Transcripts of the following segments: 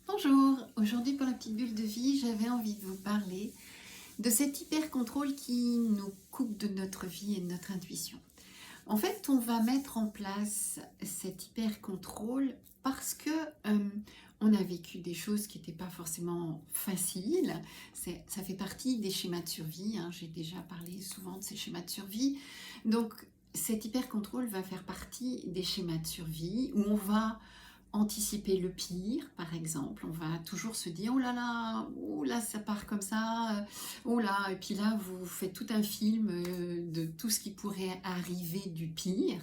Bonjour, aujourd'hui pour la petite bulle de vie, j'avais envie de vous parler de cet hyper-contrôle qui nous coupe de notre vie et de notre intuition. En fait, on va mettre en place cet hyper-contrôle parce que on a vécu des choses qui n'étaient pas forcément faciles. Ça fait partie des schémas de survie, hein. J'ai déjà parlé souvent de ces schémas de survie. Donc, cet hyper-contrôle va faire partie des schémas de survie où on va anticiper le pire, par exemple. On va toujours se dire, oh là, ça part comme ça, oh là, et puis là, vous faites tout un film de tout ce qui pourrait arriver du pire,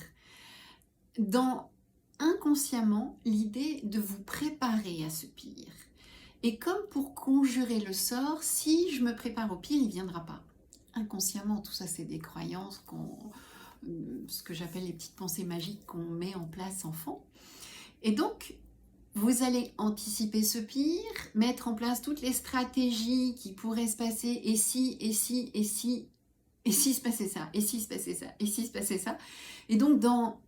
dans inconsciemment l'idée de vous préparer à ce pire. Et comme pour conjurer le sort, si je me prépare au pire, il ne viendra pas. Inconsciemment, tout ça, c'est des croyances, ce que j'appelle les petites pensées magiques qu'on met en place enfant. Et donc, vous allez anticiper ce pire, mettre en place toutes les stratégies qui pourraient se passer, et si se passait ça, et si se passait ça, et si se passait ça. Et donc, dans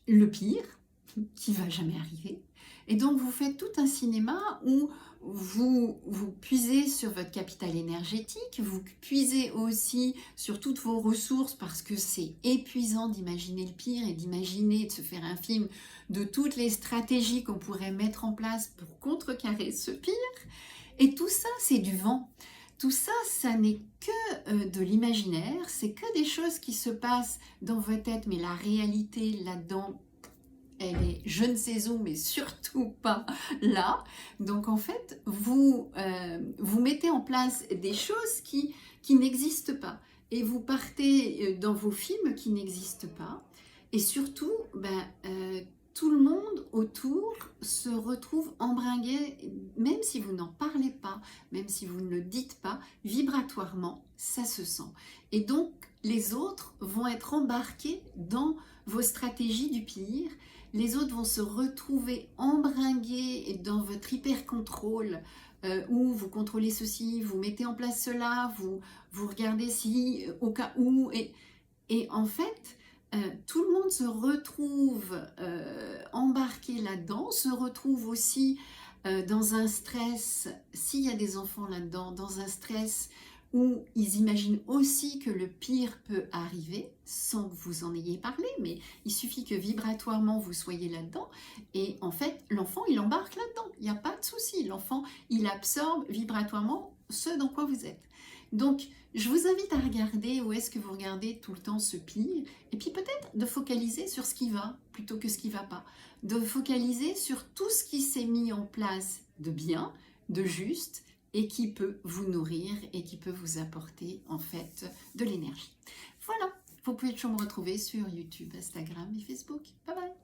le pire, qui va jamais arriver, et donc vous faites tout un cinéma où vous puisez sur votre capital énergétique, vous puisez aussi sur toutes vos ressources parce que c'est épuisant d'imaginer le pire et d'imaginer de se faire un film de toutes les stratégies qu'on pourrait mettre en place pour contrecarrer ce pire. Et tout ça, c'est du vent. Tout ça, ça n'est que de l'imaginaire, c'est que des choses qui se passent dans votre tête, mais la réalité là-dedans, elle est je ne sais où, mais surtout pas là. Donc en fait, vous mettez en place des choses qui n'existent pas. Et vous partez dans vos films qui n'existent pas. Et surtout, tout le monde autour se retrouve embringué, même si vous n'en parlez pas, même si vous ne le dites pas, vibratoirement, ça se sent. Et donc, les autres vont être embarqués dans vos stratégies du pire. Les autres vont se retrouver embringués dans votre hyper-contrôle où vous contrôlez ceci, vous mettez en place cela, vous regardez si, au cas où. Et en fait, tout le monde se retrouve embarqué là-dedans, se retrouve aussi dans un stress, s'il y a des enfants là-dedans, dans un stress où ils imaginent aussi que le pire peut arriver, sans que vous en ayez parlé, mais il suffit que vibratoirement vous soyez là-dedans, et en fait, l'enfant, il embarque là-dedans, il n'y a pas de souci, l'enfant, il absorbe vibratoirement ce dans quoi vous êtes. Donc, je vous invite à regarder où est-ce que vous regardez tout le temps ce pire, et puis peut-être de focaliser sur ce qui va, plutôt que ce qui ne va pas, de focaliser sur tout ce qui s'est mis en place de bien, de juste, et qui peut vous nourrir et qui peut vous apporter en fait de l'énergie. Voilà, vous pouvez toujours me retrouver sur YouTube, Instagram et Facebook. Bye bye.